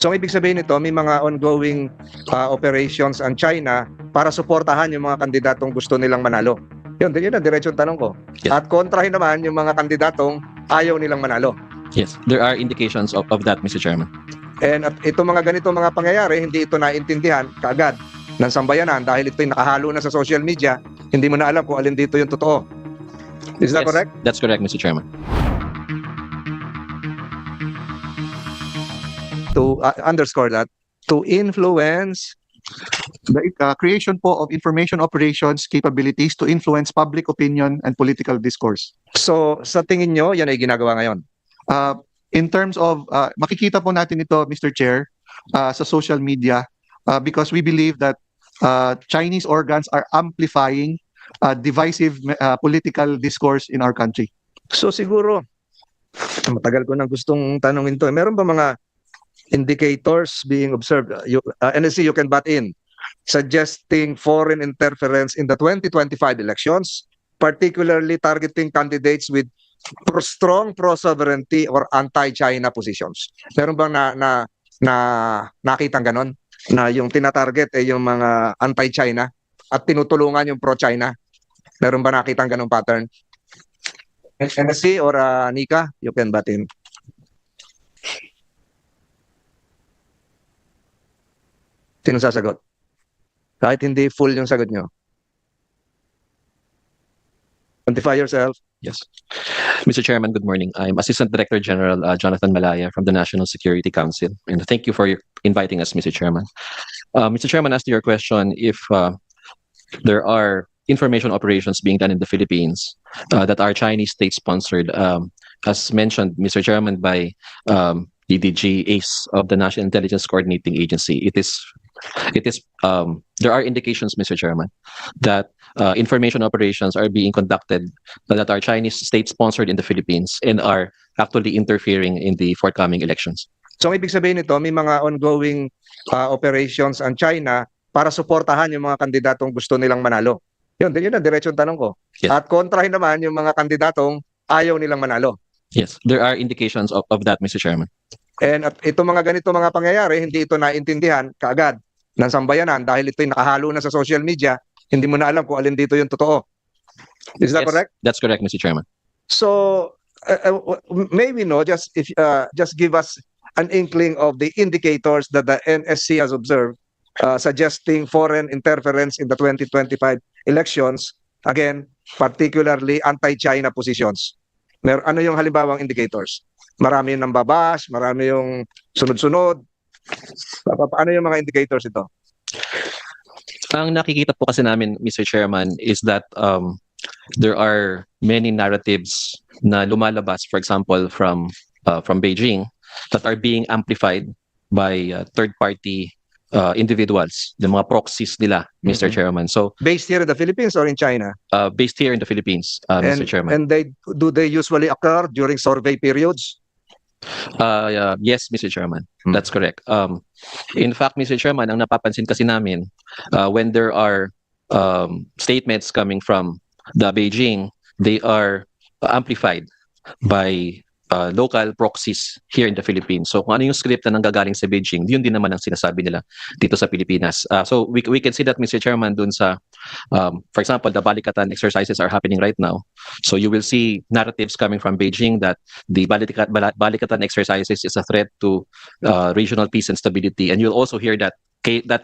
So ang ibig sabihin nito, may mga ongoing operations ang China para suportahan yung mga kandidatong gusto nilang manalo. Yun ang diretsong tanong ko. Yes. At kontrahin naman yung mga kandidatong ayaw nilang manalo. Yes, there are indications of that, Mr. Chairman. And at itong mga ganito mga pangyayari, hindi ito naintindihan kaagad ng sambayanan dahil ito'y nakahalo na sa social media, hindi mo na alam kung alin dito yung totoo. Is that Yes, correct? That's correct, Mr. Chairman. To underscore that, to influence The creation po of information operations capabilities to influence public opinion and political discourse. So, sa tingin nyo, yan ay ginagawa ngayon. In terms of, makikita po natin ito, Mr. Chair, sa social media because we believe that Chinese organs are amplifying divisive political discourse in our country. So, siguro, matagal ko nang gustong tanongin to. Meron ba mga indicators being observed? NSC, you can butt in. Suggesting foreign interference in the 2025 elections, particularly targeting candidates with strong pro-sovereignty or anti-China positions. Meron bang nakitang ganon? Na yung tinatarget ay yung mga anti-China at tinutulungan yung pro-China? Meron ba nakitang ganong pattern? NSC or Nika, you can butt in. Sino sasagot? Kahit hindi full yung sagot nyo. Quantify yourself. Yes. Mr. Chairman, good morning. I'm Assistant Director General Jonathan Malaya from the National Security Council. And thank you for inviting us, Mr. Chairman. Mr. Chairman, as to your question, if there are information operations being done in the Philippines that are Chinese state-sponsored, as mentioned, Mr. Chairman, by DDG ACE of the National Intelligence Coordinating Agency, there are indications, Mr. Chairman, that information operations are being conducted that are Chinese state-sponsored in the Philippines and are actually interfering in the forthcoming elections. So ang ibig sabihin nito, may mga ongoing operations ang China para suportahan yung mga kandidatong gusto nilang manalo. Yun ang diretsong tanong ko. Yes. At kontrahin naman yung mga kandidatong ayaw nilang manalo. Yes, there are indications of that, Mr. Chairman. And at itong mga ganito mga pangyayari, hindi ito naintindihan kaagad ng sambayanan dahil ito'y nakahalo na sa social media, hindi mo na alam kung alin dito yung totoo. Is that Yes, correct? That's correct, Mr. Chairman. So maybe just give us an inkling of the indicators that the NSC has observed suggesting foreign interference in the 2025 elections, again, particularly anti-China positions. Ano yung halimbawang indicators? Marami yung nambabash, marami yung sunod-sunod. Ano yung mga indicators ito? Ang nakikita po kasi namin, Mr. Chairman, is that there are many narratives na lumalabas, for example, from Beijing that are being amplified by third-party individuals, the mga proxies nila, Mr. Chairman. So, Based here in the Philippines or in China? based here in the Philippines, Mr. Chairman. And do they usually occur during survey periods? Yes, Mr. Chairman. That's correct. In fact, Mr. Chairman, ang napapansin kasi namin, when there are statements coming from the Beijing, they are amplified by local proxies here in the Philippines. So kung ano yung script na nanggagaling sa Beijing, yun din naman ang sinasabi nila dito sa Pilipinas. So we can see that, Mr. Chairman, dun sa, for example, the Balikatan exercises are happening right now. So you will see narratives coming from Beijing that the Balikatan exercises is a threat to regional peace and stability. And you'll also hear that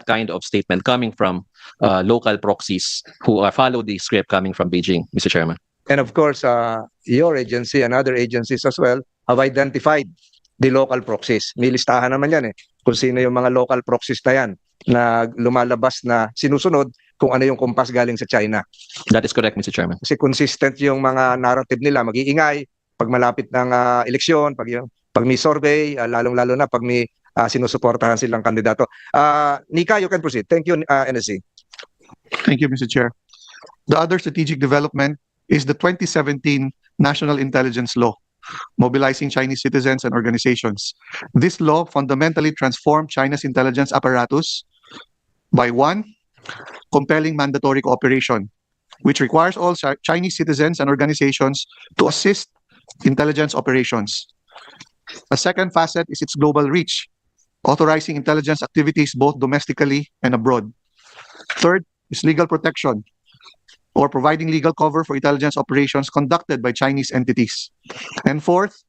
kind of statement coming from local proxies who follow the script coming from Beijing, Mr. Chairman. And of course, your agency and other agencies as well have identified the local proxies. May listahan naman yan kung sino yung mga local proxies na yan na lumalabas na sinusunod kung ano yung kumpas galing sa China. That is correct, Mr. Chairman. Kasi consistent yung mga narrative nila, mag-iingay pag malapit ng eleksyon, pag may survey, lalong-lalo na pag may sinusuportahan silang kandidato. Nika, you can proceed. Thank you, NSC. Thank you, Mr. Chair. The other strategic development is the 2017 National Intelligence Law, mobilizing Chinese citizens and organizations. This law fundamentally transformed China's intelligence apparatus by one, compelling mandatory cooperation, which requires all Chinese citizens and organizations to assist intelligence operations. A second facet is its global reach, authorizing intelligence activities both domestically and abroad. Third is legal protection, or providing legal cover for intelligence operations conducted by Chinese entities. And fourth,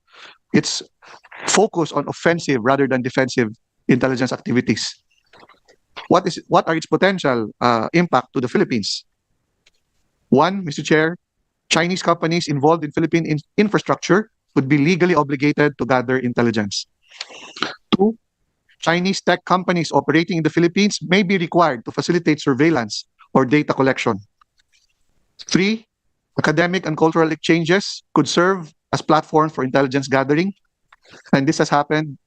it's focus on offensive rather than defensive intelligence activities. What are its potential impact to the Philippines? One, Mr. Chair, Chinese companies involved in Philippine infrastructure would be legally obligated to gather intelligence. Two, Chinese tech companies operating in the Philippines may be required to facilitate surveillance or data collection. Three, academic and cultural exchanges could serve as platforms for intelligence gathering. And this has happened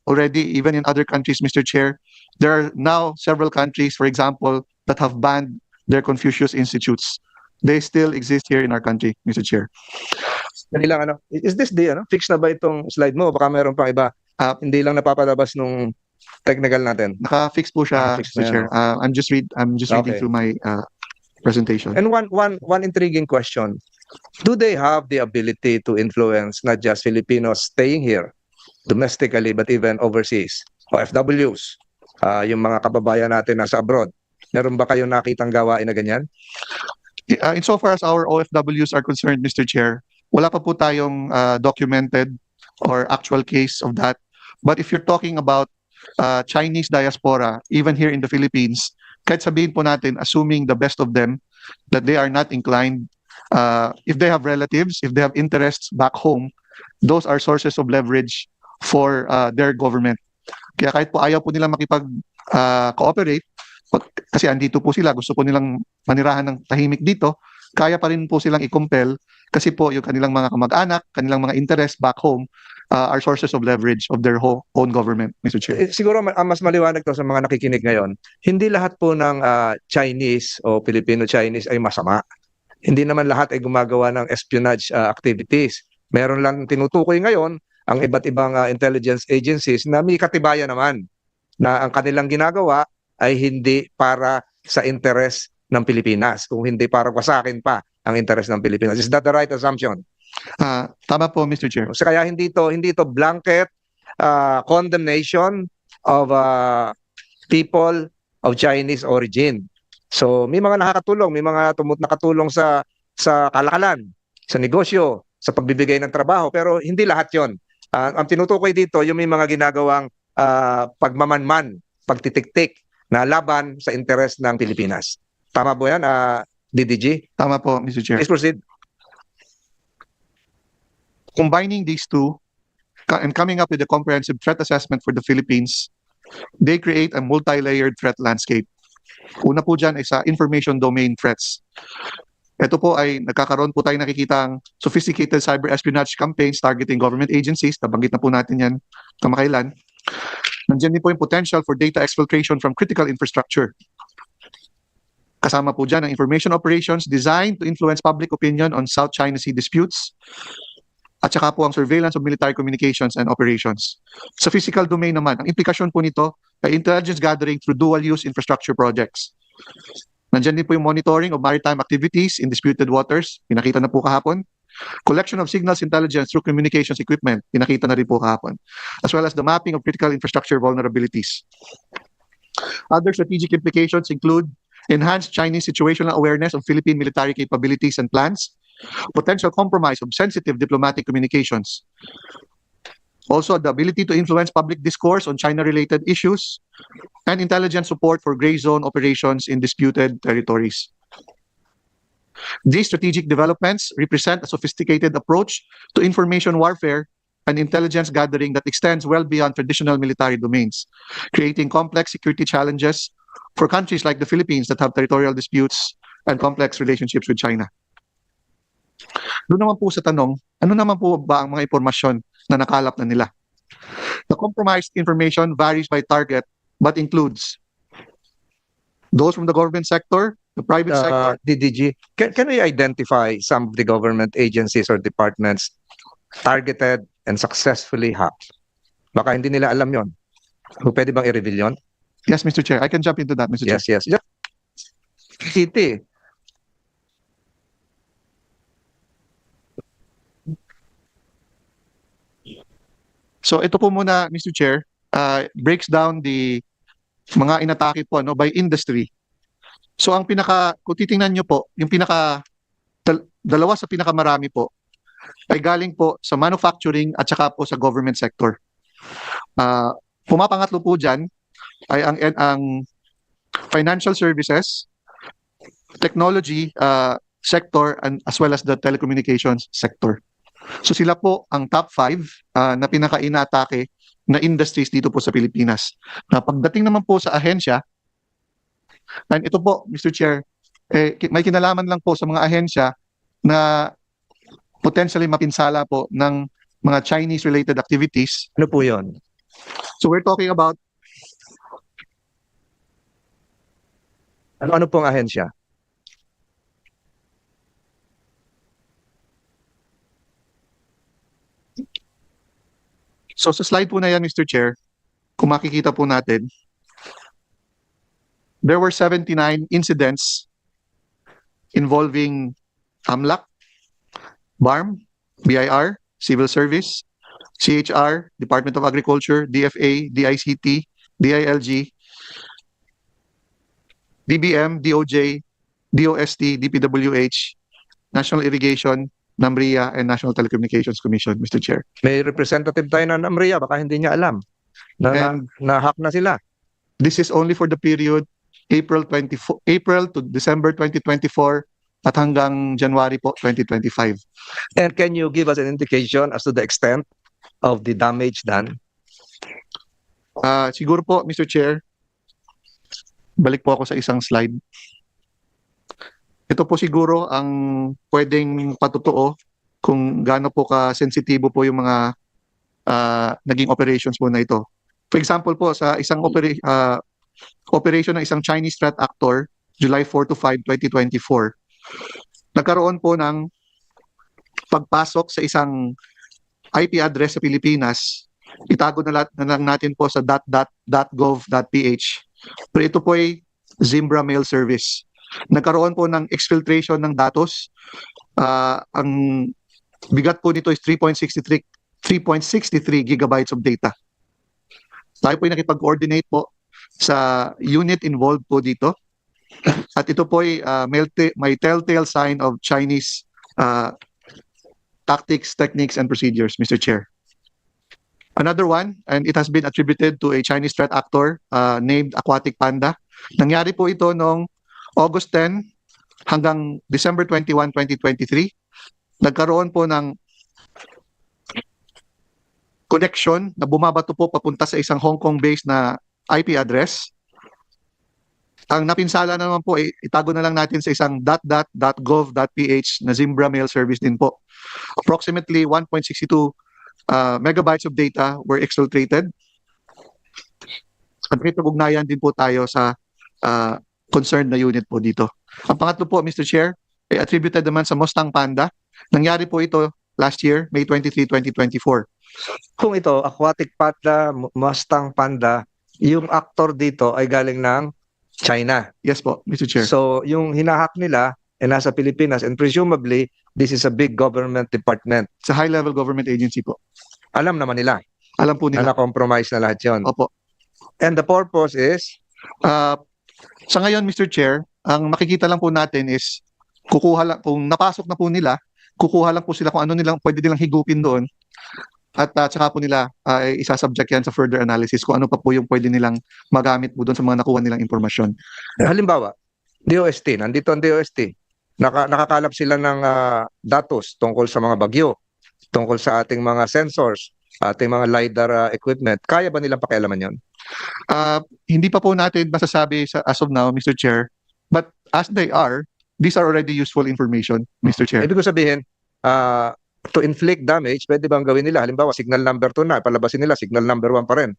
already even in other countries, Mr. Chair. There are now several countries, for example, that have banned their Confucius Institutes. They still exist here in our country, Mr. Chair. Dali lang, ano, is this the, ano, fix na ba itong slide mo? Baka meron pang iba. Hindi lang napapalabas nung technical natin. Naka-fix po siya, Naka-fix na Mr. Chair. yan, I'm just reading Okay. through my presentation. And one intriguing question. Do they have the ability to influence not just Filipinos staying here domestically but even overseas? OFWs, yung mga kababayan natin nasa abroad. Meron ba kayong nakitang gawain na ganyan? Insofar as our OFWs are concerned, Mr. Chair, wala pa po tayong documented or actual case of that. But if you're talking about Chinese diaspora, even here in the Philippines, kahit sabihin po natin, assuming the best of them, that they are not inclined, if they have relatives, if they have interests back home, those are sources of leverage for their government. Kaya kahit po ayaw po nila makipag-cooperate, kasi andito po sila, gusto po nilang manirahan ng tahimik dito, kaya pa rin po silang i-compel kasi po yung kanilang mga kamag-anak, kanilang mga interest back home are sources of leverage of their own government, Mr. Chair. Siguro mas maliwanag to sa mga nakikinig ngayon. Hindi lahat po ng Chinese o Filipino-Chinese ay masama. Hindi naman lahat ay gumagawa ng espionage activities. Meron lang tinutukoy ngayon ang iba't ibang intelligence agencies na may katibayan naman na ang kanilang ginagawa ay hindi para sa interes ng Pilipinas, kung hindi para wasakin pa ang interes ng Pilipinas. Is that the right assumption? Tama po, Mr. Chair. So kaya hindi to blanket condemnation of people of Chinese origin. So may mga nakakatulong, may mga nakatulong sa kalakalan, sa negosyo, sa pagbibigay ng trabaho, pero hindi lahat 'yon. Ang tinutukoy dito yung may mga ginagawang pagmamanman, pagtitiktik na laban sa interes ng Pilipinas. Tama po yan, DDG? Tama po, Mr. Chair. Please proceed. Combining these two and coming up with a comprehensive threat assessment for the Philippines, they create a multi-layered threat landscape. Una po dyan ay sa information domain threats. Ito po ay nagkakaroon po tayo nakikitang sophisticated cyber espionage campaigns targeting government agencies. Nabanggit na po natin yan kamakailan. Nandiyan din po yung potential for data exfiltration from critical infrastructure. Kasama po dyan ang information operations designed to influence public opinion on South China Sea disputes. At saka po ang surveillance of military communications and operations. Sa physical domain naman, ang implikasyon po nito ay intelligence gathering through dual-use infrastructure projects. Nandiyan din po yung monitoring of maritime activities in disputed waters. Pinakita na po kahapon. Collection of signals intelligence through communications equipment. Pinakita na rin po kahapon. As well as the mapping of critical infrastructure vulnerabilities. Other strategic implications include enhanced Chinese situational awareness of Philippine military capabilities and plans, potential compromise of sensitive diplomatic communications. Also, the ability to influence public discourse on China-related issues and intelligence support for gray zone operations in disputed territories. These strategic developments represent a sophisticated approach to information warfare and intelligence gathering that extends well beyond traditional military domains, creating complex security challenges for countries like the Philippines that have territorial disputes and complex relationships with China. Doon naman po sa tanong, ano naman po ba ang mga impormasyon na nakalap na nila? The compromised information varies by target but includes those from the government sector, the private sector. DDG, can we identify some of the government agencies or departments targeted and successfully hacked? Baka hindi nila alam yon. Pwede bang i-reveal yon? Yes, Mr. Chair. I can jump into that, Mr. Chair. Yes. City. So ito po muna, Mr. Chair, breaks down the mga inatake po no, by industry. So ang kung titingnan nyo po, yung dalawa sa pinakamarami po ay galing po sa manufacturing at saka po sa government sector. Pumapangatlo po dyan ay ang financial services, technology sector, and as well as the telecommunications sector. So sila po ang top 5 na pinaka-inatake na industries dito po sa Pilipinas. Pagdating naman po sa ahensya, and ito po, Mr. Chair, may kinalaman lang po sa mga ahensya na potentially mapinsala po ng mga Chinese-related activities. Ano po yun? So we're talking about Ano pong ahensya? So sa slide po na yan, Mr. Chair, kung makikita po natin, there were 79 incidents involving AMLAC, BARM, BIR, Civil Service, CHR, Department of Agriculture, DFA, DICT, DILG, DBM, DOJ, DOST, DPWH, National Irrigation, NAMRIA, and National Telecommunications Commission, Mr. Chair. May representative tayo ng NAMRIA, baka hindi niya alam na na-hack na sila. This is only for the period April to December 2024 at hanggang January po 2025. And can you give us an indication as to the extent of the damage done? Siguro po, Mr. Chair, balik po ako sa isang slide. Ito po siguro ang pwedeng patotoo kung gaano po ka-sensitibo po yung mga naging operations po na ito. For example po, sa isang operation ng isang Chinese threat actor, July 4 to 5, 2024, nagkaroon po ng pagpasok sa isang IP address sa Pilipinas. Itago na lang natin po sa .gov.ph. Pero ito po ay Zimbra Mail Service. Nagkaroon po ng exfiltration ng datos. Ang bigat po nito is 3.63 gigabytes of data. Tayo po ay nakipag-coordinate po sa unit involved po dito. At ito po ay may telltale sign of Chinese tactics, techniques, and procedures, Mr. Chair. Another one, and it has been attributed to a Chinese threat actor named Aquatic Panda. Nangyari po ito noong August 10 hanggang December 21, 2023. Nagkaroon po ng connection na bumabato po papunta sa isang Hong Kong-based na IP address. Ang napinsala naman po, itago na lang natin sa isang .gov.ph na Zimbra Mail Service din po. Approximately 1.62 megabytes of data were exfiltrated. At may ugnayan din po tayo sa concerned na unit po dito. Ang pangatlo po, Mr. Chair, ay attributed naman sa Mustang Panda. Nangyari po ito last year, May 23, 2024. Kung ito, Aquatic Panda, Mustang Panda, yung actor dito ay galing ng China. Yes po, Mr. Chair. So, yung hinahack nila ay nasa Pilipinas and presumably, this is a big government department. Sa high-level government agency po. Alam naman nila Alam po na nila. na-compromise na lahat yun. Opo. And the purpose is, Sa ngayon, Mr. Chair, ang makikita lang po natin is kukuha lang, kung napasok na po nila, kukuha lang po sila kung ano nilang pwede nilang higupin doon. At saka po nila isasubject yan sa further analysis kung ano pa po yung pwede nilang magamit po doon sa mga nakuha nilang impormasyon. halimbawa, DOST, nandito ang DOST, nakakalap sila ng datos tungkol sa mga bagyo, tungkol sa ating mga sensors, ating mga LiDAR equipment. Kaya ba nilang pakialaman yon? Hindi pa po natin masasabi as of now, Mr. Chair, but as they are, these are already useful information, Mr. Chair. Ibig ko sabihin, to inflict damage, pwede bang gawin nila? Halimbawa, signal number 2 na, palabasin nila, signal number 1 pa rin.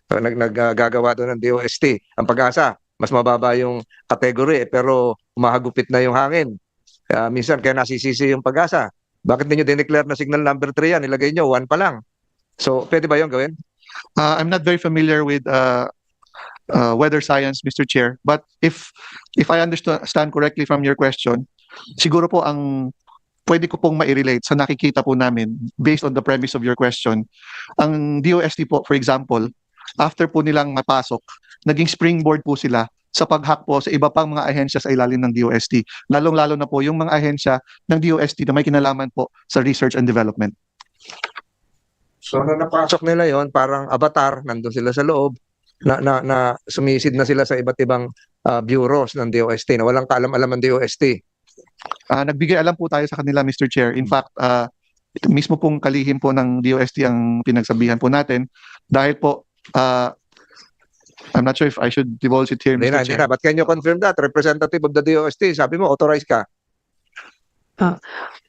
Naggagawa doon ng DOST. Ang Pag-asa, mas mababa yung category, pero mahagupit na yung hangin. Minsan, kaya nasisisi yung Pag-asa. Bakit ninyo dineclare na signal number 3 yan? Nilagay nyo, 1 pa lang. So, pwede ba yung gawin? I'm not very familiar with weather science, Mr. Chair, but if I understand correctly from your question, siguro po ang pwede ko pong ma-relate sa nakikita po namin based on the premise of your question. Ang DOST po, for example, after po nilang mapasok, naging springboard po sila sa pag-hack po sa iba pang mga ahensya sa ilalim ng DOST. Lalong-lalo na po yung mga ahensya ng DOST na may kinalaman po sa research and development. So nung napasok nila yon, parang avatar, nandun sila sa loob, na sumisid na sila sa iba't ibang bureaus ng DOST na walang kaalam-alam ng DOST. Nagbigay alam po tayo sa kanila, Mr. Chair. In fact, ito mismo pong kalihim po ng DOST ang pinagsabihan po natin dahil po, I'm not sure if I should divulge it here, Hindi Mr. na, hindi Chair. na. But can you confirm that? Representative of the DOST, sabi mo, authorized ka.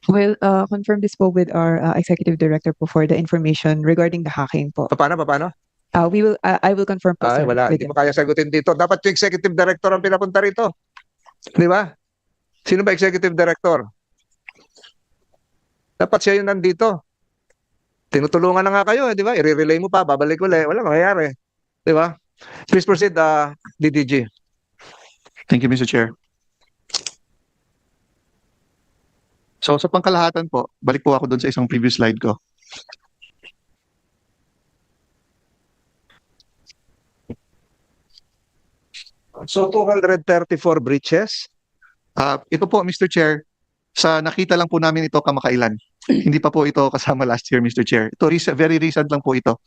We'll confirm this po with our executive director po for the information regarding the hacking po. Paano? I will confirm po, Ay, sir, wala. with Hindi mo kaya sagutin dito. Dapat yung executive director ang pinapunta rito. Di ba? Sino ba executive director? Dapat siya yung nandito. Tinutulungan na nga kayo, di ba? I-relay mo pa, babalik ulit. Wala mangyayari. Di ba? Please proceed, DDG. Thank you, Mr. Chair. So sa pangkalahatan po, balik po ako doon sa isang previous slide ko. So 234 breaches. Ito po, Mr. Chair, sa nakita lang po namin ito kamakailan. Hindi pa po ito kasama last year, Mr. Chair. Ito, very recent lang po ito.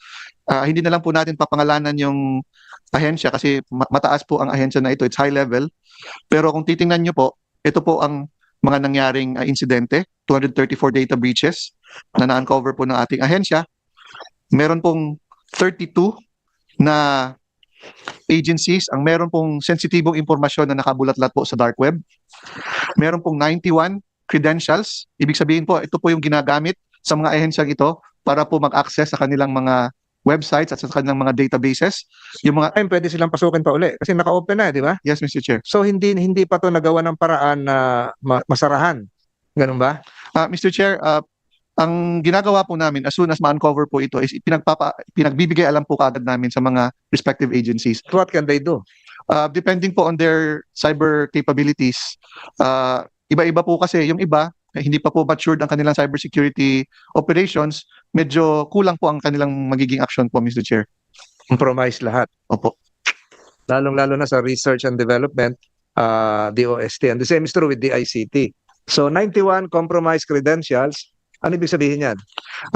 Hindi na lang po natin papangalanan yung ahensya kasi mataas po ang ahensya na ito. It's high level. Pero kung titingnan nyo po, ito po ang mga nangyaring insidente, 234 data breaches na na-uncover po ng ating ahensya. Meron pong 32 na agencies ang meron pong sensitibong impormasyon na nakabulat-lat po sa dark web. Meron pong 91 credentials. Ibig sabihin po, ito po yung ginagamit sa mga ahensyang ito para po mag-access sa kanilang mga websites at sa kanilang mga databases. Yung mga, Ay, pwede silang pasukin pa uli kasi naka-open na, di ba? yes, Mr. Chair. So hindi pa to nagawa ng paraan na masarahan. Ganun ba? Mr. Chair, ang ginagawa po namin as soon as ma-uncover po ito is pinagbibigay alam po kaagad namin sa mga respective agencies. What can they do? Depending po on their cyber capabilities, iba-iba po kasi. Yung iba, hindi pa po matured ang kanilang cybersecurity operations, medyo kulang po ang kanilang magiging action po, Mr. Chair. Compromise lahat. Opo. Lalong-lalo na sa research and development, DOST. And the same is true with the ICT. So 91 compromised credentials. Ano ibig sabihin yan?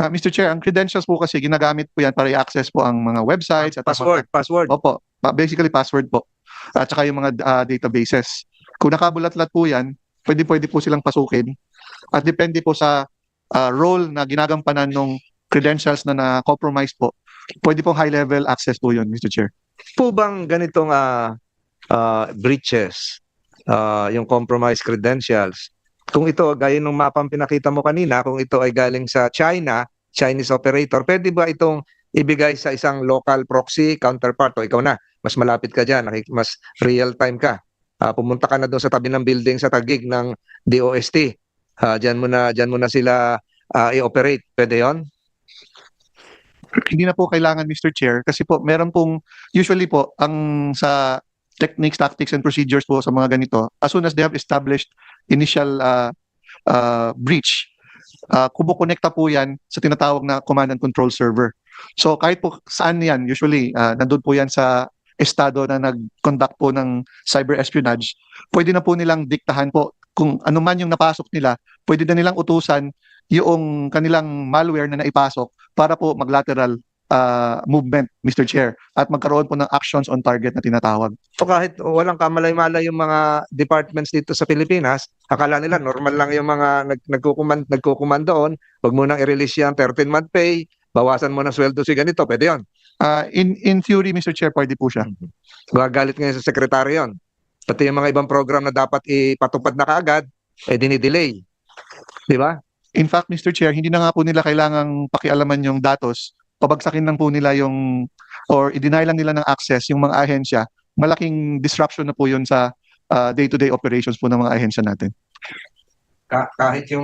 Mr. Chair, ang credentials po kasi ginagamit po yan para i-access po ang mga websites at Password. Opo, basically password po. At saka yung mga databases. Kung nakabulat-lat po yan, pwede po silang pasukin. At depende po sa role na ginagampanan ng credentials na na-compromise po, pwede pong high-level access po yun, Mr. Chair. Po bang ganitong breaches, yung compromised credentials, kung ito, gaya ng mapang pinakita mo kanina, kung ito ay galing sa China, Chinese operator, pwede ba itong ibigay sa isang local proxy counterpart? O ikaw na, mas malapit ka dyan, mas real time ka. Pumunta ka na doon sa tabi ng building sa Taguig ng DOST. Diyan mo na sila i-operate. Pwede yon? Hindi na po kailangan, Mr. Chair, kasi po meron pong, usually po, ang sa techniques, tactics, and procedures po sa mga ganito, as soon as they have established initial breach, kumukonekta po yan sa tinatawag na command and control server. So kahit po saan yan, usually nandun po yan sa estado na nag-conduct po ng cyber espionage, pwede na po nilang diktahan po kung ano man yung napasok nila, pwede na nilang utusan yung kanilang malware na naipasok para po mag-lateral movement, Mr. Chair, at magkaroon po ng actions on target na tinatawag. So kahit walang kamalay-malay yung mga departments dito sa Pilipinas, akala nila normal lang yung mga nagkukuman doon, wag mo nang i-release yan 13-month pay, bawasan mo ng sweldo si ganito, pwede yun. In theory, Mr. Chair, pwede po siya. Galit ngayon sa sekretary yun. Pati yung mga ibang program na dapat ipatupad na kaagad, dinidelay. Di ba? In fact, Mr. Chair, hindi na nga po nila kailangang pakialaman yung datos, pabagsakin lang po nila yung, or i-deny lang nila ng access yung mga ahensya, malaking disruption na po yun sa day-to-day operations po ng mga ahensya natin. Kahit yung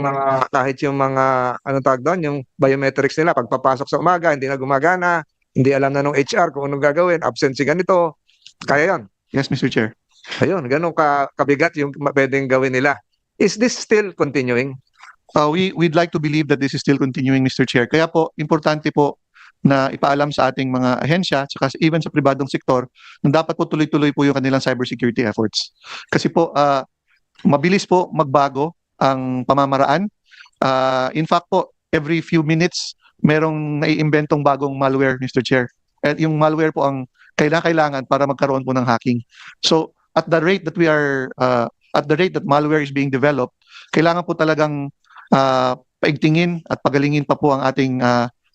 mga anong tawag doon, yung biometrics nila pagpapasok sa umaga hindi na gumagana, hindi alam na nung HR kung anong gagawin, absent si ganito, kaya yon. Yes, Mr. Chair. Ayun, ganun kabigat yung pwedeng gawin nila. Is this still continuing? We'd like to believe that this is still continuing, Mr. Chair. Kaya po, importante po na ipaalam sa ating mga ahensya tsaka even sa pribadong sektor na dapat po tuloy-tuloy po yung kanilang cybersecurity efforts. Kasi po mabilis po magbago ang pamamaraan. In fact po, every few minutes merong naiimbentong bagong malware, Mr. Chair. At yung malware po ang kailangan para magkaroon po ng hacking. So at the rate that malware is being developed, kailangan po talagang paigtingin at pagalingin pa po ang ating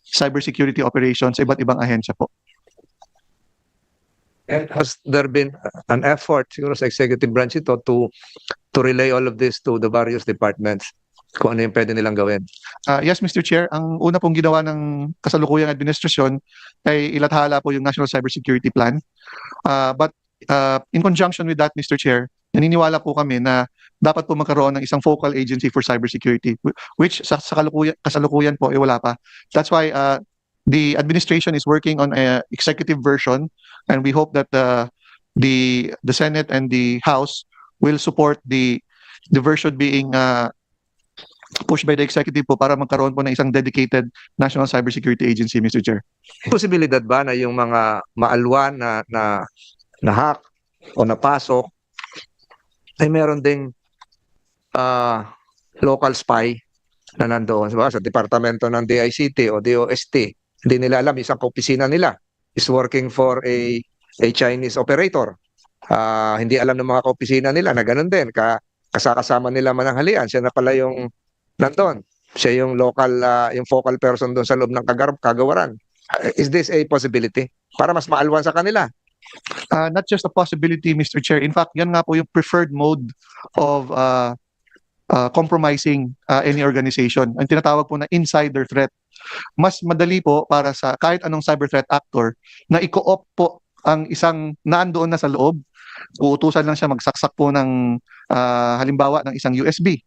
cybersecurity operations sa iba't ibang ahensya po. And has there been an effort siguro sa executive branch ito to relay all of this to the various departments? Kung ano yung pwede nilang gawin? Yes, Mr. Chair, ang una pong ginawa ng kasalukuyang administrasyon ay ilathala po yung National Cybersecurity Plan. But in conjunction with that, Mr. Chair, naniniwala po kami na dapat po magkaroon ng isang focal agency for cybersecurity, which sa kasalukuyan po wala pa. That's why the administration is working on an executive version, and we hope that the Senate and the House will support the version being pushed by the executive po para magkaroon po ng isang dedicated National Cybersecurity Agency, Mr. Chair. Posibilidad ba na yung mga maalwan na hack o napasok ay meron ding local spy na nandoon sa departamento ng DICT o DOST? Hindi nila alam, isang kaopisina nila is working for a Chinese operator. Hindi alam ng mga kaopisina nila na ganun din, kasama nila mananghalian, siya na pala yung nandun. Siya yung local, yung focal person doon sa loob ng kagawaran. Is this a possibility? Para mas maalwan sa kanila. Not just a possibility, Mr. Chair. In fact, yan nga po yung preferred mode of compromising any organization. Ang tinatawag po na insider threat. Mas madali po para sa kahit anong cyber threat actor na i-co-opt po ang isang naandoon na sa loob. Uutusan lang siya magsaksak po ng halimbawa ng isang USB.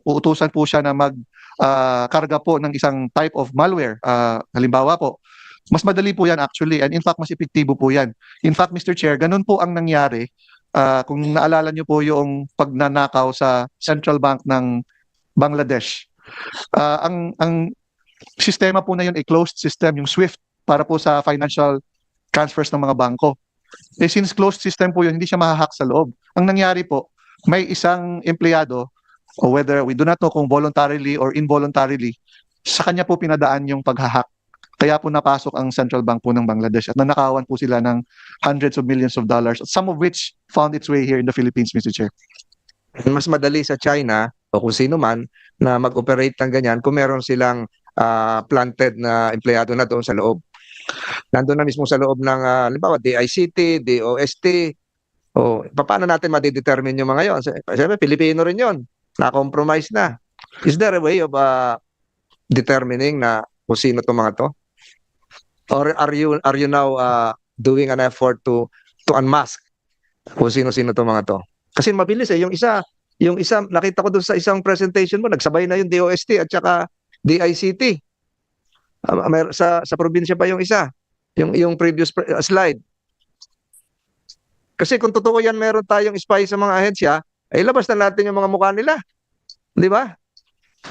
Uutusan po siya na magkarga po ng isang type of malware. Halimbawa po, mas madali po yan actually, and in fact mas epektibo po yan. In fact, Mr. Chair, ganun po ang nangyari kung naalala niyo po yung pagnanakaw sa Central Bank ng Bangladesh. Ang sistema po na yun ay closed system, yung SWIFT, para po sa financial transfers ng mga bangko. Since closed system po yun, hindi siya mahahack sa loob. Ang nangyari po, may isang empleyado, or whether we do not know kung voluntarily or involuntarily, sa kanya po pinadaan yung paghahack. Kaya po napasok ang Central Bank po ng Bangladesh at nanakawan po sila ng hundreds of millions of dollars, some of which found its way here in the Philippines, Mr. Chair. Mas madali sa China o kung sino man na mag-operate ng ganyan kung meron silang planted na empleyado na doon sa loob. Nandun na mismo sa loob ng halimbawa DICT, DOST. O paano natin ma-determine yung mga yon? Siyempre Pilipino rin yon. Na-compromise na. Is there a way of determining na kung sino itong mga to? Or are you now doing an effort to unmask kung sino-sino itong mga to? Kasi mabilis yung isa nakita ko doon sa isang presentation mo, nagsabay na yung DOST at saka DICT. Sa probinsya pa yung isa, yung previous slide. Kasi kung totoo yan, meron tayong spy sa mga ahensya, ay labas na natin yung mga mukha nila. Di ba?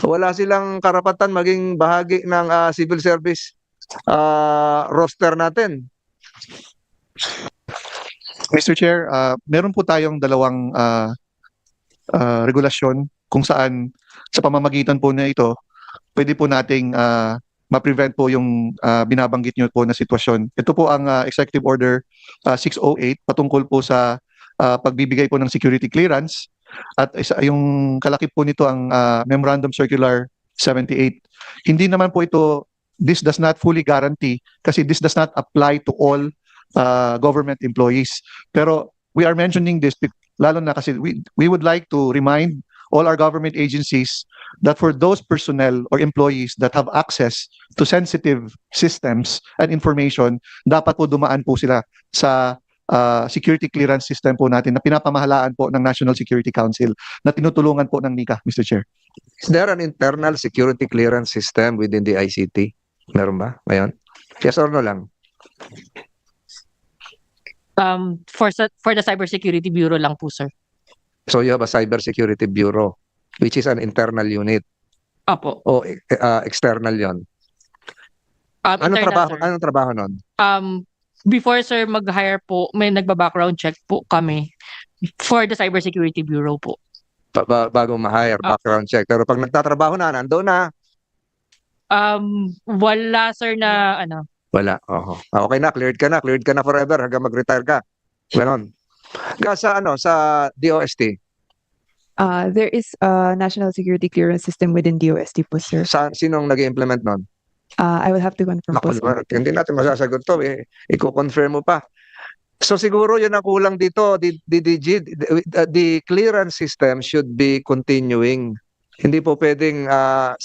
Wala silang karapatan maging bahagi ng civil service roster natin. Mr. Chair, meron po tayong dalawang regulasyon kung saan sa pamamagitan po na ito, pwede po nating ma-prevent po yung binabanggit nyo po na sitwasyon. Ito po ang Executive Order 608 patungkol po sa pagbibigay po ng security clearance at yung kalakip po nito ang Memorandum Circular 78. Hindi naman po ito, this does not fully guarantee kasi this does not apply to all government employees. Pero we are mentioning this lalo na kasi we would like to remind all our government agencies that for those personnel or employees that have access to sensitive systems and information, dapat po dumaan po sila sa security clearance system po natin na pinapamahalaan po ng National Security Council na tinutulungan po ng NICA, Mr. Chair. Is there an internal security clearance system within the ICT? Meron ba ngayon? Yes or no lang? For the Cybersecurity Bureau lang po, sir. So you have a cybersecurity bureau, which is an internal unit. Opo. O external yon? Internal, sir. Anong trabaho nun? Before, sir, mag-hire po, may nagba-background check po kami for the Cybersecurity Bureau po. Bago ma-hire, Ah. background check. Pero pag nagtatrabaho na, nandoon na, Wala, sir, na ano. wala. Oho. Okay na, cleared ka na forever hanggang mag-retire ka. Ganon. Sa DOST, There is a national security clearance system within DOST po, sir. sinong nag-implement nun? I will have to confirm po, Naku, sir. hindi natin masasagot to. I-confirm mo pa. So siguro yun ang kulang dito, DDG, the clearance system should be continuing. Hindi po pwedeng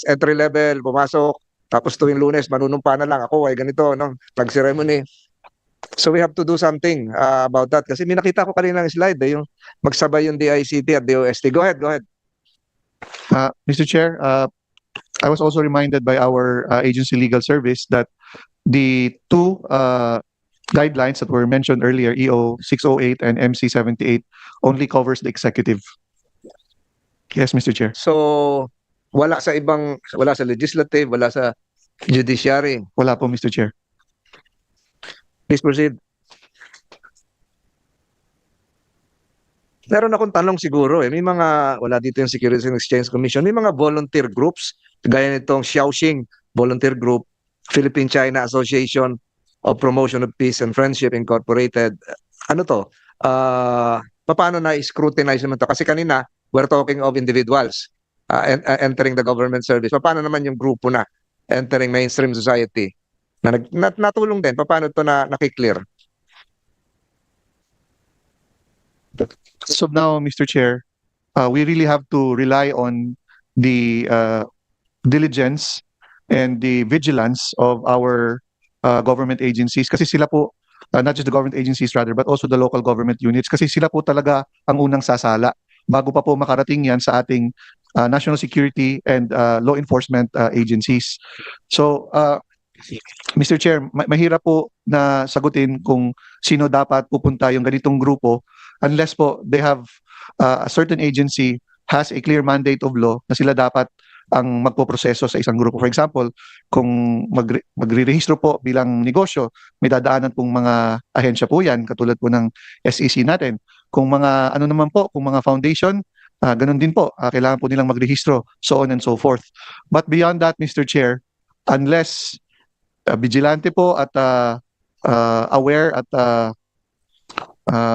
entry level, pumasok, tapos tuwing Lunes, manunumpa na lang ako, ay ganito, no? Pag-ceremony. So we have to do something about that. Kasi may nakita ko kanina ng slide, yung magsabay yung DICT at DOST. Go ahead. Mr. Chair, I was also reminded by our agency legal service that the two guidelines that were mentioned earlier, EO 608 and MC 78, only covers the executive. Yes, Mr. Chair. So wala sa legislative, wala sa judiciary. Wala po, Mr. Chair. Please proceed. Meron akong tanong siguro may mga, wala dito yung Securities and Exchange Commission, may mga volunteer groups, gaya nitong Xiaoxing Volunteer Group, Philippine-China Association of Promotion of Peace and Friendship Incorporated. Ano to? Paano na-scrutinize naman to? Kasi kanina, we're talking of individuals entering the government service. Paano naman yung grupo na entering mainstream society? Na natulong din, paano to na nakiklear? So now, Mr. Chair, we really have to rely on the diligence and the vigilance of our government agencies kasi sila po, not just the government agencies rather, but also the local government units kasi sila po talaga ang unang sasala bago pa po makarating yan sa ating national security and law enforcement agencies. So, Mr. Chair, mahirap po na sagutin kung sino dapat pupunta yung ganitong grupo unless po they have a certain agency has a clear mandate of law na sila dapat ang magpoproseso sa isang grupo. For example, kung magre-rehistro po bilang negosyo, may dadaanan pong mga ahensya po yan, katulad po ng SEC natin. Kung mga ano naman po, kung mga foundation, ganun din po, kailangan po nilang magrehistro, so on and so forth. But beyond that, Mr. Chair, unless vigilante po at aware at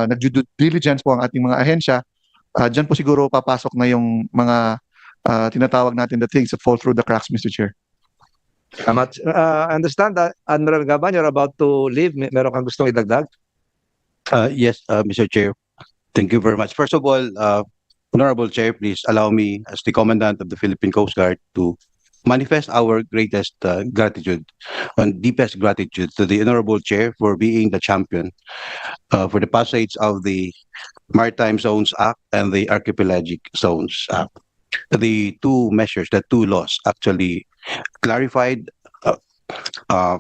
nag-due diligence po ang ating mga ahensya, dyan po siguro papasok na yung mga tinatawag natin the things that fall through the cracks, Mr. Chair. I understand that, Admiral Gaban, you're about to leave. Meron kang gustong idagdag? Yes, Mr. Chair. Thank you very much. First of all, Honorable Chair, please allow me as the Commandant of the Philippine Coast Guard to manifest our greatest gratitude and deepest gratitude to the Honorable Chair for being the champion for the passage of the Maritime Zones Act and the Archipelagic Zones Act. The two measures, the two laws actually clarified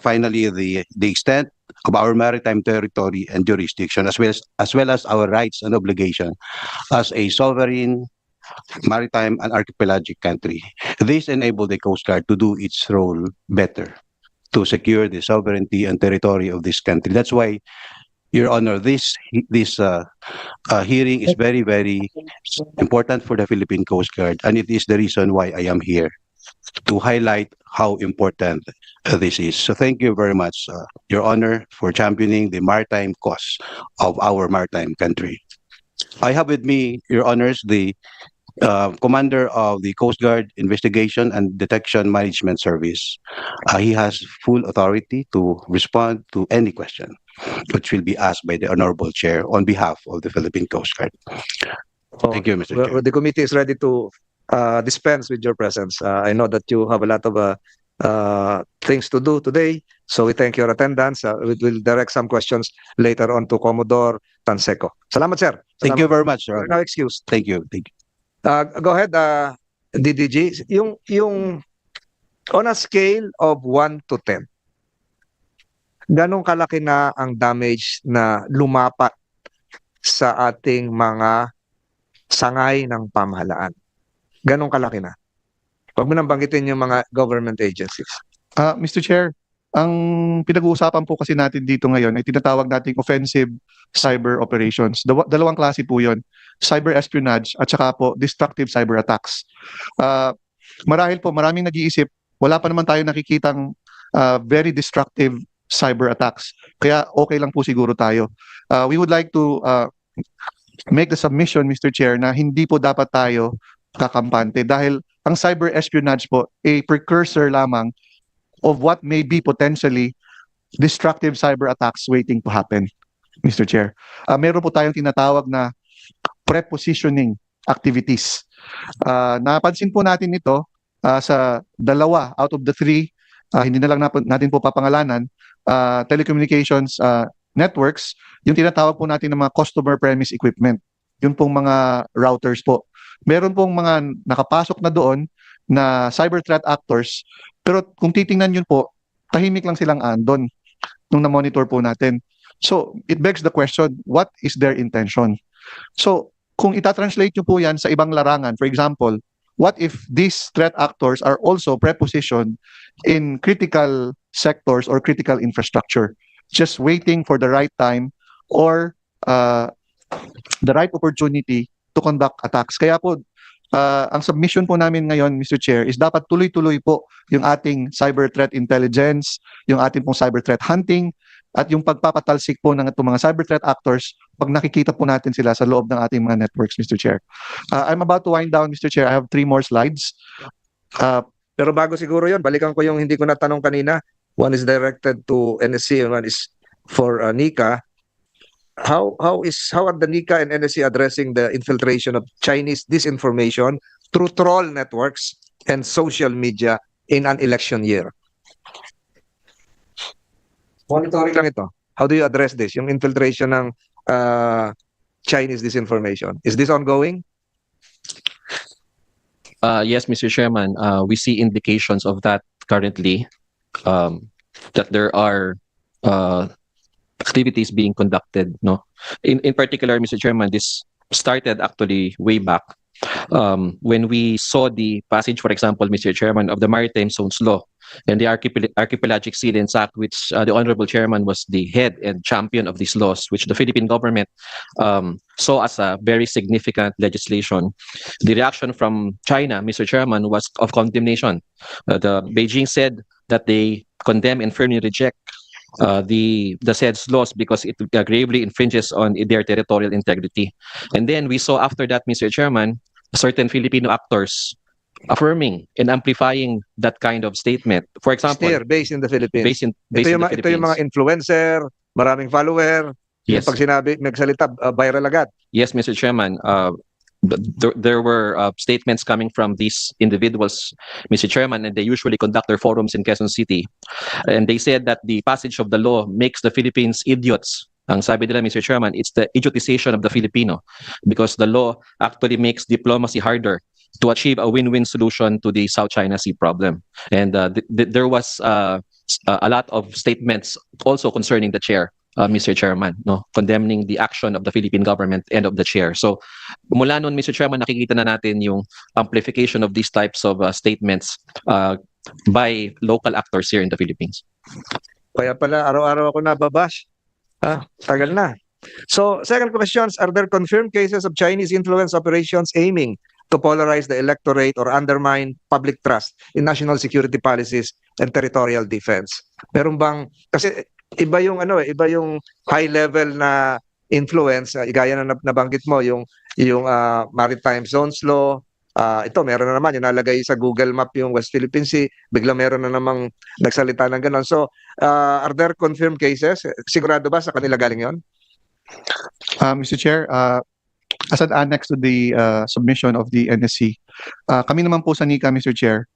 finally the extent of our maritime territory and jurisdiction as well as our rights and obligation as a sovereign maritime and archipelagic country. This enabled the Coast Guard to do its role better to secure the sovereignty and territory of this country. That's why, Your Honor, this hearing is very, very important for the Philippine Coast Guard, and it is the reason why I am here to highlight how important this is. So thank you very much, Your Honor, for championing the maritime cause of our maritime country. I have with me, Your Honors, the Commander of the Coast Guard Investigation and Detection Management Service. He has full authority to respond to any question which will be asked by the Honorable Chair on behalf of the Philippine Coast Guard. Thank you, Mr. Chair. The committee is ready to dispense with your presence. I know that you have a lot of things to do today, so we thank your attendance. We will direct some questions later on to Commodore Tanseco. Salamat, sir. Thank you very much, Your Honor. No excuse. Thank you. Thank you. Go ahead, DDG. Yung on a scale of 1 to 10, ganong kalaki na ang damage na lumapat sa ating mga sangay ng pamahalaan? Ganong kalaki na? Huwag mo nang banggitin yung mga government agencies. Mr. Chair, ang pinag-uusapan po kasi natin dito ngayon ay tinatawag nating offensive cyber operations. Dalawang klase po yun, cyber espionage at saka po destructive cyber attacks. Marahil po maraming nag-iisip, wala pa naman tayo nakikitang very destructive cyber attacks. Kaya okay lang po siguro tayo. We would like to make the submission, Mr. Chair, na hindi po dapat tayo kakampante dahil ang cyber espionage po a precursor lamang of what may be potentially destructive cyber attacks waiting to happen, Mr. Chair. Meron po tayong tinatawag na prepositioning activities. Napansin po natin ito sa dalawa out of the three, hindi na lang natin po papangalanan, telecommunications networks, yung tinatawag po natin ng mga customer premise equipment. Yun pong mga routers po. Meron pong mga nakapasok na doon na cyber threat actors, pero kung titingnan yun po, tahimik lang silang andon nung na-monitor po natin. So, it begs the question, what is their intention? So, kung itatranslate nyo po yan sa ibang larangan, for example, what if these threat actors are also prepositioned in critical sectors or critical infrastructure, just waiting for the right time or the right opportunity to conduct attacks? Kaya po, ang submission po namin ngayon, Mr. Chair, is dapat tuloy-tuloy po yung ating cyber threat intelligence, yung ating pong cyber threat hunting, at yung pagpapatalsik po ng itong mga cyber threat actors pag nakikita po natin sila sa loob ng ating mga networks, Mr. Chair. I'm about to wind down, Mr. Chair. I have 3 more slides. Pero bago siguro yon, balikan ko yung hindi ko natanong kanina. One is directed to NSC and one is for NICA. How are the NICA and NSC addressing the infiltration of Chinese disinformation through troll networks and social media in an election year? Monitoring lang ito. How do you address this? Yung infiltration ng Chinese disinformation. Is this ongoing? Yes, Mr. Chairman, we see indications of that currently, that there are activities being conducted, no? In particular, Mr. Chairman, this started actually way back when we saw the passage, for example, Mr. Chairman, of the Maritime Zones Law and the Archipelagic Sea Lanes Act, which the Honorable Chairman was the head and champion of these laws, which the Philippine government saw as a very significant legislation. The reaction from China, Mr. Chairman, was of condemnation. The Beijing said that they condemn and firmly reject the said laws because it gravely infringes on their territorial integrity. And then we saw after that, Mr. Chairman, certain Filipino actors affirming and amplifying that kind of statement. For example, Here, based in the Philippines. based in ito the yung mga Philippines. influencer, maraming follower. Yes. Pag sinabi, magsalita, viral agad. Yes, Mr. Chairman. There were statements coming from these individuals, Mr. Chairman, and they usually conduct their forums in Quezon City. And they said that the passage of the law makes the Philippines idiots. Ang sabi nila, Mr. Chairman, it's the idiotization of the Filipino because the law actually makes diplomacy harder to achieve a win-win solution to the South China Sea problem. And there was a lot of statements also concerning the chair, Mr. Chairman, no, condemning the action of the Philippine government and of the chair. So mula noon, Mr. Chairman, nakikita na natin yung amplification of these types of statements by local actors here in the Philippines. Kaya pala, araw-araw ako nababash. Tagal na. So, second questions, are there confirmed cases of Chinese influence operations aiming to polarize the electorate or undermine public trust in national security policies and territorial defense? Meron bang, kasi iba yung iba yung high level na influence, gaya na nabanggit mo, yung Maritime Zones Law. Ito, meron na naman, yung nalagay sa Google Map yung West Philippine Sea, bigla meron na namang nagsalita ng gano'n. So, are there confirmed cases? Sigurado ba sa kanila galing yon? Mr. Chair, as an annex to the submission of the NSC, kami naman po sa NICA, Mr. Chair,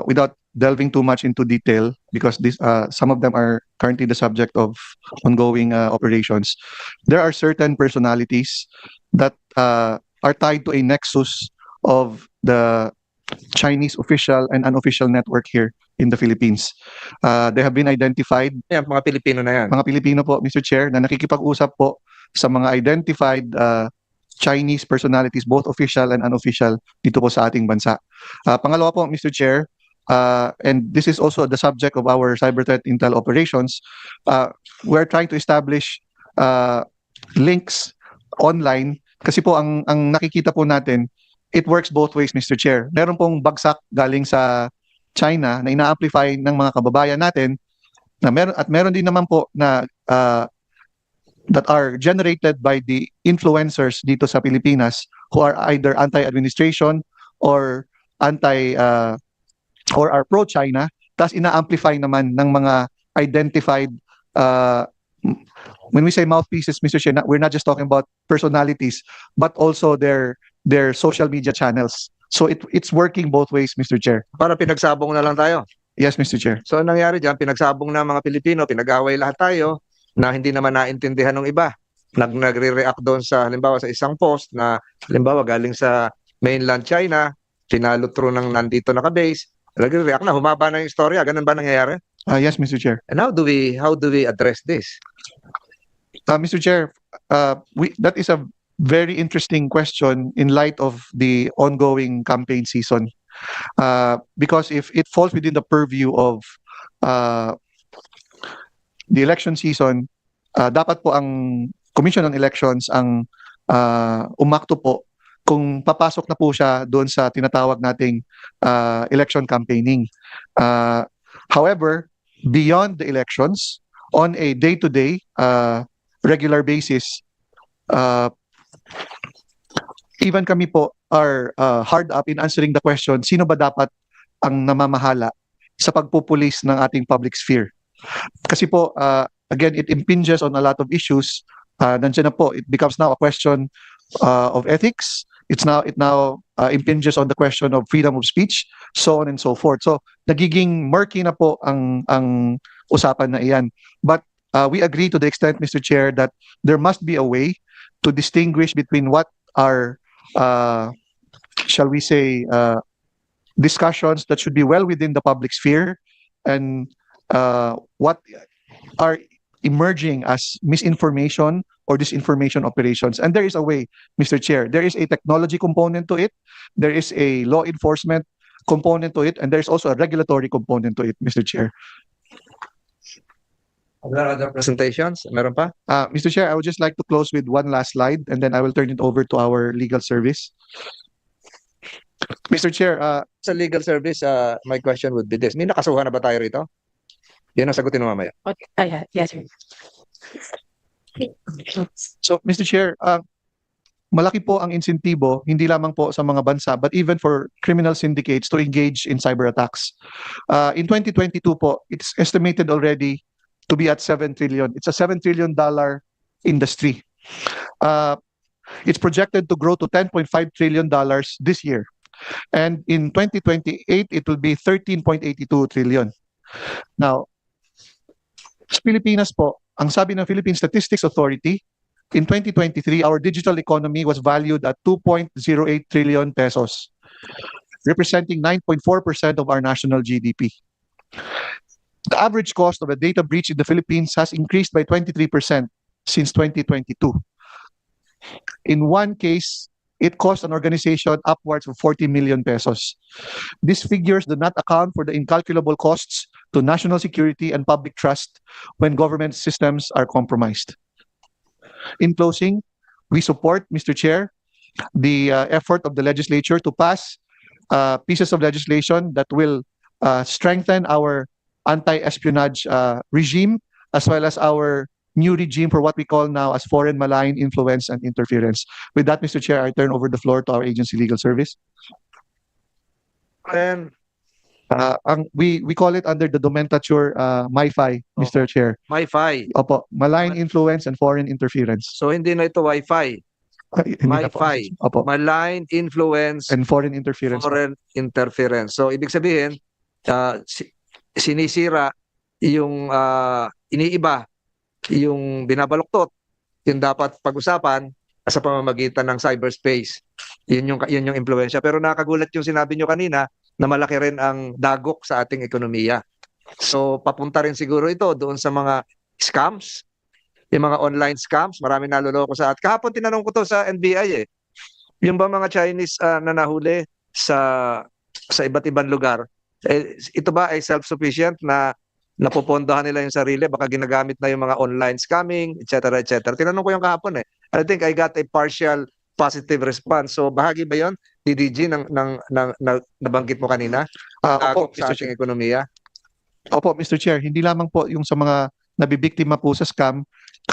without delving too much into detail, because some of them are currently the subject of ongoing operations, there are certain personalities that are tied to a nexus of the Chinese official and unofficial network here in the Philippines. They have been identified, Yan, mga Pilipino na yan. mga Pilipino po, Mr. Chair, na nakikipag-usap po sa mga identified Chinese personalities, both official and unofficial, dito po sa ating bansa. Pangalawa po, Mr. Chair, and this is also the subject of our cyber threat intel operations, we're trying to establish links online kasi po ang nakikita po natin, it works both ways, Mr. Chair. Meron pong bagsak galing sa China na ina-amplify ng mga kababayan natin na meron din naman po na that are generated by the influencers dito sa Pilipinas who are either anti-administration or or are pro-China, tas ina-amplify naman ng mga identified when we say mouthpieces, Mr. Chair, we're not just talking about personalities, but also their social media channels. So it's working both ways, Mr. Chair. Para pinagsabong na lang tayo. Yes, Mr. Chair. So anong nangyari dyan, pinagsabong na mga Pilipino, pinag-away lahat tayo na hindi naman naintindihan ng iba. Nagre-react doon sa halimbawa sa isang post na halimbawa galing sa mainland China, finalo through ng nandito naka-base, nagre-react na, humaba na yung istorya. Ganun ba nangyayari? Yes, Mr. Chair. And how do we address this? Mr. Chair, that is a very interesting question in light of the ongoing campaign season. Because if it falls within the purview of the election season, dapat po ang Commission on Elections ang umakto po kung papasok na po siya doon sa tinatawag nating election campaigning. However, beyond the elections, on a day-to-day, regular basis, even kami po are hard up in answering the question, sino ba dapat ang namamahala sa pagpupulis ng ating public sphere? Kasi po, again, it impinges on a lot of issues. Nandiyan na po, it becomes now a question of ethics. It now impinges on the question of freedom of speech, so on and so forth. So, nagiging murky na po ang usapan na iyan. But we agree to the extent, Mr. Chair, that there must be a way to distinguish between what are, shall we say, discussions that should be well within the public sphere and what are emerging as misinformation or disinformation operations. And there is a way, Mr. Chair. There is a technology component to it. There is a law enforcement component to it. And there's also a regulatory component to it, Mr. Chair. Are there other presentations? Meron pa? Mr. Chair, I would just like to close with one last slide and then I will turn it over to our legal service. Mr. Chair, Sa legal service, my question would be this. May nakasuhan na ba tayo rito? Yan ang sagutin mo mamaya. Okay. Yes, sir. so Mr. Chair, malaki po ang insentibo, hindi lamang po sa mga bansa, but even for criminal syndicates to engage in cyber attacks. In 2022 po, it's estimated already to be at 7 trillion. It's a $7 trillion industry. It's projected to grow to $10.5 trillion this year. And in 2028, it will be 13.82 trillion. Now, sa Pilipinas po, ang sabi ng Philippine Statistics Authority, in 2023, our digital economy was valued at 2.08 trillion pesos, representing 9.4% of our national GDP. The average cost of a data breach in the Philippines has increased by 23% since 2022. In one case, it cost an organization upwards of 40 million pesos. These figures do not account for the incalculable costs to national security and public trust when government systems are compromised. In closing, we support, Mr. Chair, the effort of the legislature to pass pieces of legislation that will strengthen our anti-espionage regime as well as our new regime for what we call now as foreign malign influence and interference. With that, Mr. Chair, I turn over the floor to our agency legal service. And We call it under the nomenclature MIFI, Mr. Chair. MiFi. Opo, malign influence and foreign interference. So hindi na ito Wi-Fi. Hindi na po. MiFi. Opo, Malign influence, and foreign interference. foreign interference. So ibig sabihin, sinisira yung iniiba, yung binabaluktot, yung dapat pag-usapan sa pamamagitan ng cyberspace. Yun yung impluwensya. Pero nakagulat yung sinabi nyo kanina na malaki rin ang dagok sa ating ekonomiya. So papunta rin siguro ito doon sa mga scams, yung mga online scams, marami naloloko sa at kahapon tinanong ko to sa NBI yung ba mga Chinese na nahuli sa iba't ibang lugar ito ba ay self-sufficient na napopondohan nila yung sarili, baka ginagamit na yung mga online scamming, etc. etc. Tinanong ko yung kahapon eh. I think I got a partial positive response. So bahagi ba yon DDG ng nabanggit mo kanina? Opo, Sa Mr. ating Chair. ekonomiya? Opo, Mr. Chair, hindi lamang po yung sa mga nabibiktima po sa scam,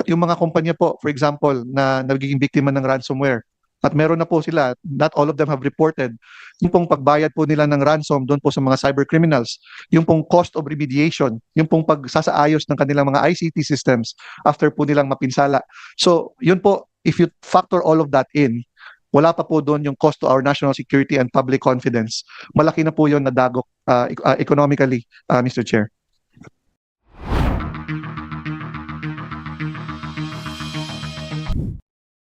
yung mga kumpanya po, for example, na nagiging biktima ng ransomware. At meron na po sila, not all of them have reported, yung pong pagbayad po nila ng ransom doon po sa mga cyber criminals, yung pong cost of remediation, yung pong pagsasaayos ng kanilang mga ICT systems after po nilang mapinsala. So, yun po, if you factor all of that in, wala pa po doon yung cost to our national security and public confidence. Malaki na po yun na dagok economically, Mr. Chair.